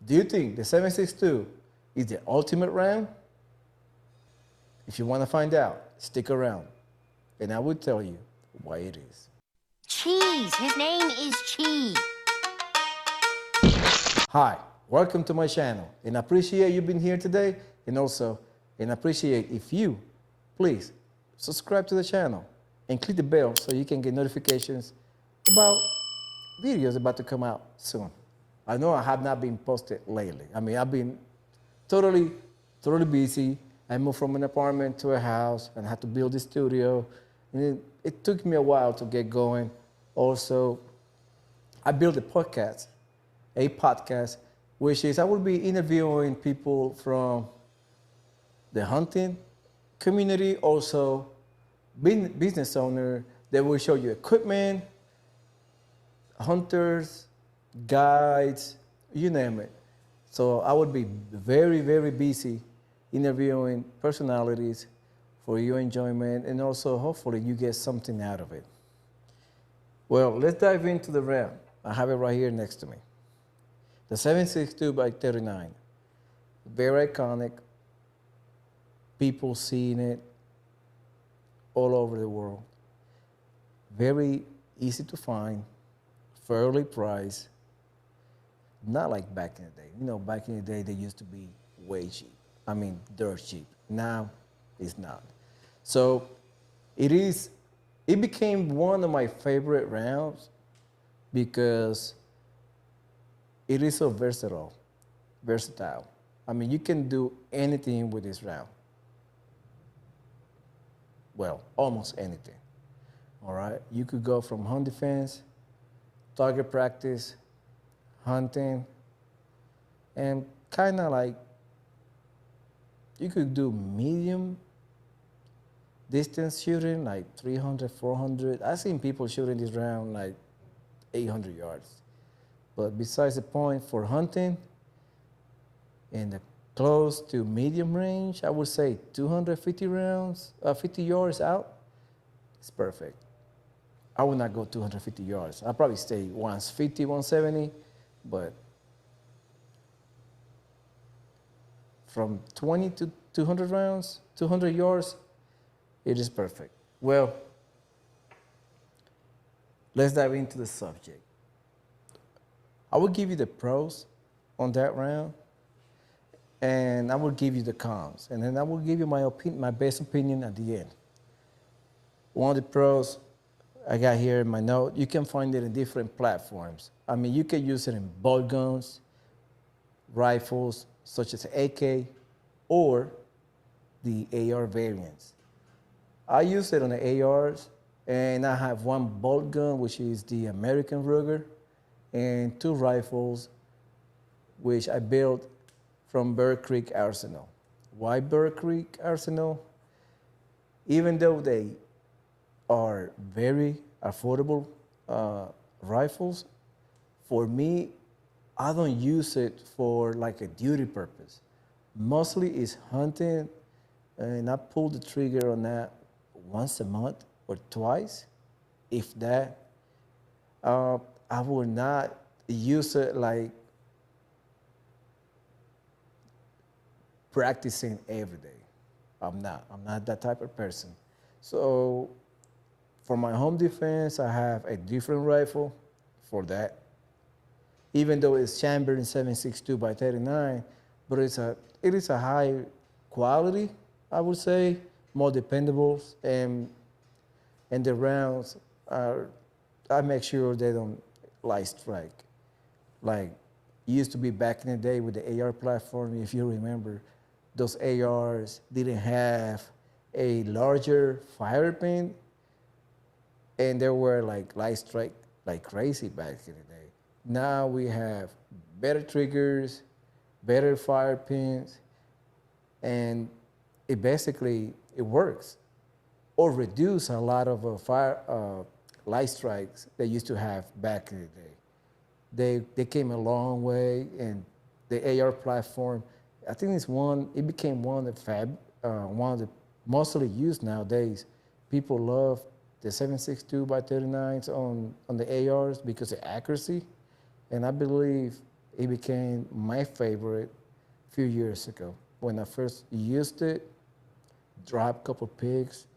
Do you think the 7.62 is the ultimate round? If you want to find out, stick around, and I will tell you why it is. Cheese. His name is Cheese. Hi, welcome to my channel, and I appreciate you being here today, and appreciate if you, please, subscribe to the channel and click the bell so you can get notifications about videos about to come out soon. I know I have not been posted lately. I mean, I've been totally busy. I moved from an apartment to a house and I had to build a studio. And it took me a while to get going. Also, I built a podcast, which is I will be interviewing people from the hunting community, also business owner. They will show you equipment, hunters, guides, you name it. So I would be very busy interviewing personalities for your enjoyment, and also hopefully you get something out of it. Well, let's dive into the round. I have it right here next to me. The 7.62 by 39. Very iconic. People seeing it all over the world. Very easy to find, fairly priced. Not like back in the day. You know, back in the day, they used to be way cheap. I mean, dirt cheap. Now, it's not. So, it became one of my favorite rounds because it is so versatile. I mean, you can do anything with this round. Well, almost anything. All right? You could go from home defense, target practice, hunting, and kind of like you could do medium distance shooting, like 300, 400. I've seen people shooting this round like 800 yards. But besides the point, for hunting in the close to medium range, I would say 250 rounds, 50 yards out, it's perfect. I would not go 250 yards. I'll probably stay 150, 170. But from 20 to 200 rounds, 200 yards, it is perfect. Well, let's dive into the subject. I will give you the pros on that round, and I will give you the cons, and then I will give you my best opinion at the end. One of the pros I got here in my note, you can find it in different platforms. I mean, you can use it in bolt guns, rifles, such as AK, or the AR variants. I use it on the ARs, and I have one bolt gun, which is the American Ruger, and two rifles, which I built from Bear Creek Arsenal. Why Bear Creek Arsenal? Even though they are very affordable rifles, for me, I don't use it for like a duty purpose. Mostly it's hunting, and I pull the trigger on that once a month or twice, if that. I will not use it like practicing every day. I'm not that type of person. So for my home defense, I have a different rifle for that. Even though it's chambered in 7.62 by 39, but it is a high quality, I would say, more dependable, and the rounds are, I make sure they don't light strike. Like it used to be back in the day with the AR platform, if you remember, those ARs didn't have a larger fire pin, and they were like light strike like crazy back in the day. Now we have better triggers, better fire pins, and it basically, it works. Or reduce a lot of light strikes they used to have back in the day. They came a long way, and the AR platform, I think it became one of the mostly used nowadays. People love the 7.62 by 39s on the ARs because of accuracy. And I believe it became my favorite a few years ago. When I first used it, dropped a couple pigs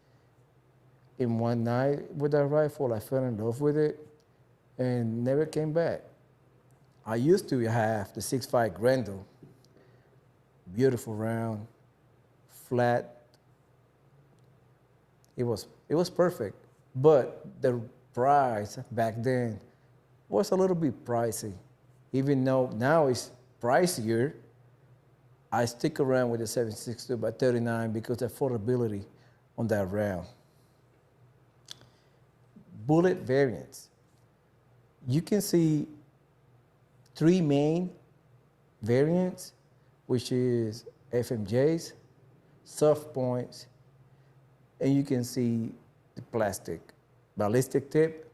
in one night with that rifle, I fell in love with it and never came back. I used to have the 6.5 Grendel, beautiful round, flat. It was perfect, but the price back then was a little bit pricey. Even though now it's pricier, I stick around with the 7.62 by 39 because the affordability on that round. Bullet variants. You can see three main variants, which is FMJs, soft points, and you can see the plastic ballistic tip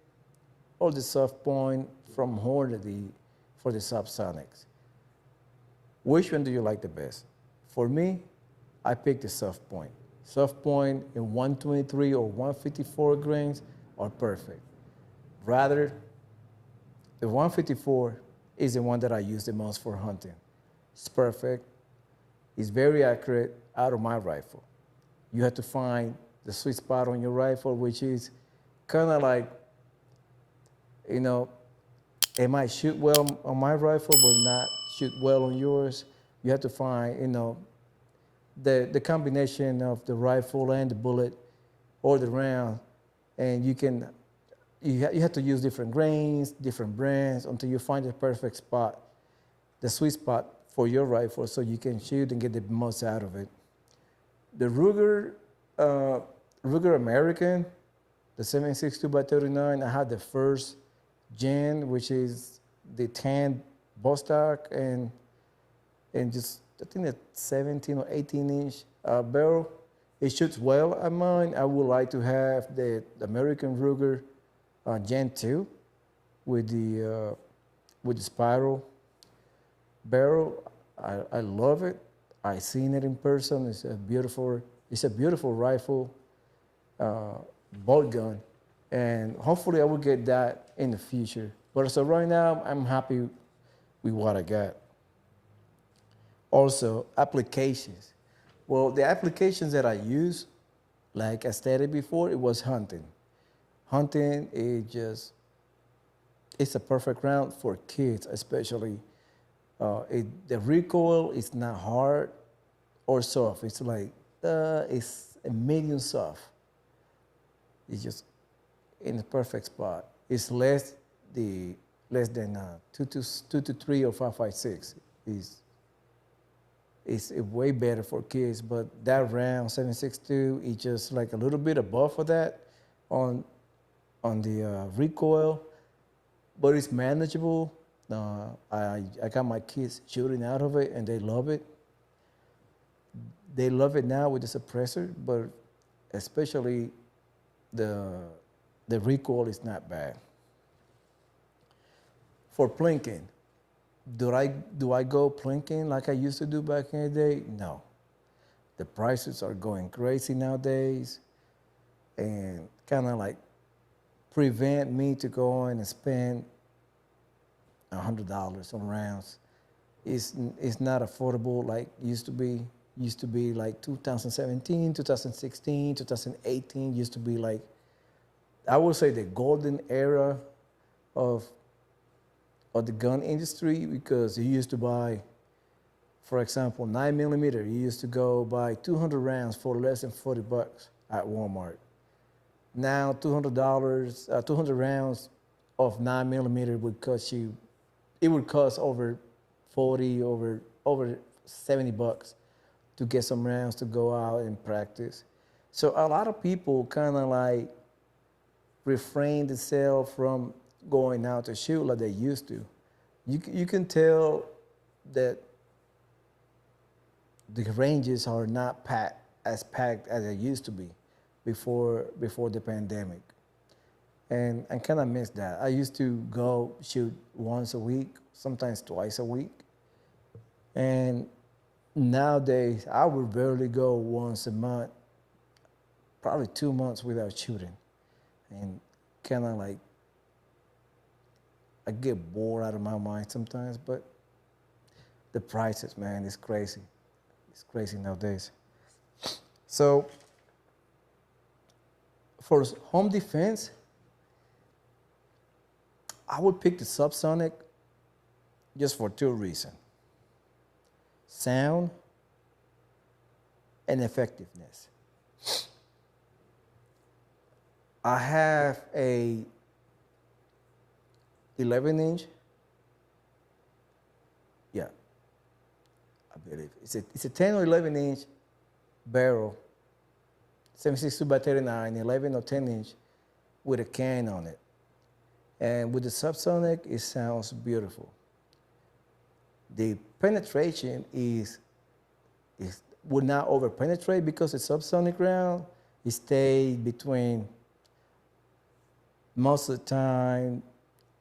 or the soft point from Hornady for the subsonics. Which one do you like the best? For me, I picked the soft point. Soft point in 123 or 154 grains are perfect. Rather, the 154 is the one that I use the most for hunting. It's perfect. It's very accurate out of my rifle. You have to find the sweet spot on your rifle, which is kind of like, you know, it might shoot well on my rifle, but not shoot well on yours. You have to find, the combination of the rifle and the bullet or the round, and you have to use different grains, different brands until you find the perfect spot, the sweet spot for your rifle so you can shoot and get the most out of it. The Ruger American, the 7.62 by 39, I had the first gen, which is the 10 bow stock and just, I think that 17 or 18 inch barrel. It shoots well at mine. I would like to have the American Ruger Gen 2 with the spiral barrel. I love it. I seen it in person. It's a beautiful rifle, bolt gun, and hopefully I will get that in the future. But so right now, I'm happy with what I got. Also, applications. Well, the applications that I use, like I stated before, it was hunting. Hunting it's a perfect round for kids, especially. The recoil is not hard or soft. It's like, it's a medium soft. It's just in the perfect spot. It's less than 223 or 5.56. It's way better for kids, but that round 7.62 is just like a little bit above for that on the recoil, but it's manageable. I got my kids shooting out of it, and they love it. They love it now with the suppressor, but especially the recoil is not bad. For plinking, do I go plinking like I used to do back in the day? No. The prices are going crazy nowadays, and kind of like prevent me to go in and spend $100 on rounds. It's not affordable like it used to be. Used to be like 2017, 2016, 2018 used to be like, I would say, the golden era of the gun industry, because you used to buy, for example, 9mm, you used to go buy 200 rounds for less than $40 at Walmart. Now $200, 200 rounds of 9mm would cost you, it would cost over 40, over $70 to get some rounds to go out and practice. So a lot of people kind of like refrain themselves from going out to shoot like they used to. You can tell that the ranges are not packed as they used to be before the pandemic. And I kind of miss that. I used to go shoot once a week, sometimes twice a week. And nowadays, I would barely go once a month, probably 2 months without shooting. And kind of like, I get bored out of my mind sometimes, but the prices, man, it's crazy. It's crazy nowadays. So for home defense, I would pick the subsonic just for two reasons: sound and effectiveness. I have a 11-inch. Yeah, I believe it's a 10 or 11-inch barrel, 7.62 by 39, 11 or 10-inch, with a can on it. And with the subsonic, it sounds beautiful. The penetration would not over penetrate because the subsonic round, it stays between, most of the time,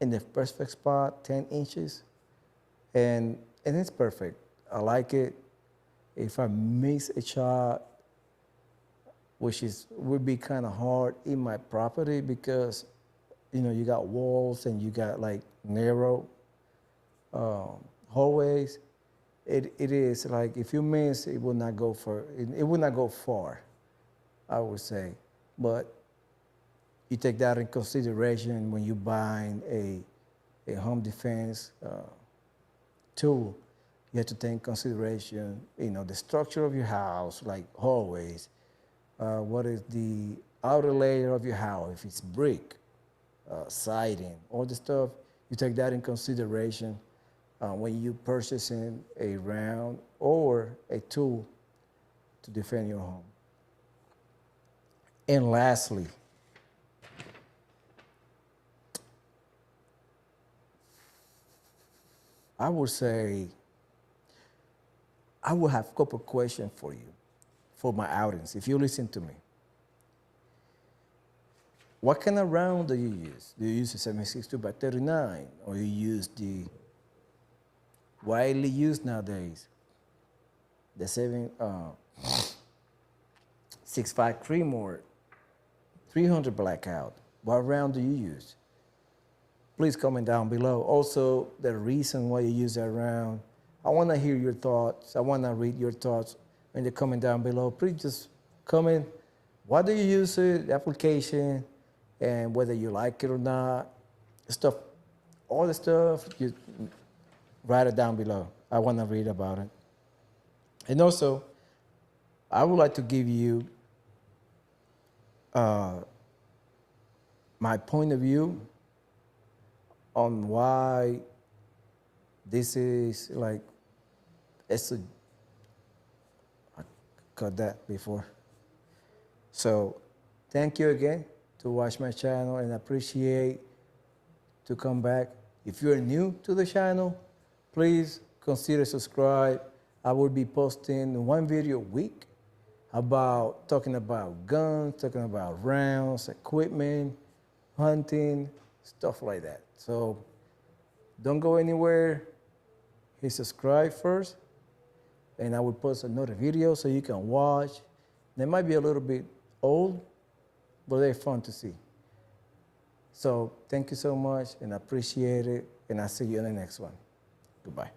in the perfect spot, 10 inches, and it's perfect. I like it. If I miss a shot, which would be kind of hard in my property because, you know, you got walls and you got like narrow hallways. It is like if you miss, it will not go it will not go far, I would say. But you take that in consideration when you buying a home defense tool. You have to take in consideration, you know, the structure of your house, like hallways. What is the outer layer of your house? If it's brick, siding, all the stuff, you take that in consideration when you purchasing a round or a tool to defend your home. And lastly, I would say I will have a couple questions for you, for my audience, if you listen to me. What kind of round do you use? Do you use a 7.62 by 39, or you use the widely used nowadays, the 7.65 Creedmoor 300 blackout? What round do you use? Please comment down below. Also, the reason why you use that round. I want to hear your thoughts. I want to read your thoughts in the comment down below. Please just comment. What do you use it, the application, and whether you like it or not. Stuff, all the stuff, you write it down below. I want to read about it. And also, I would like to give you my point of view on why this is like, I cut that before. So thank you again to watch my channel, and I appreciate to come back. If you're new to the channel, please consider subscribe. I will be posting one video a week talking about guns, talking about rounds, equipment, hunting, stuff like that. So don't go anywhere. Hit subscribe first, and I will post another video so you can watch. They might be a little bit old, but they're fun to see. So thank you so much, and I appreciate it, and I'll see you in the next one. Goodbye.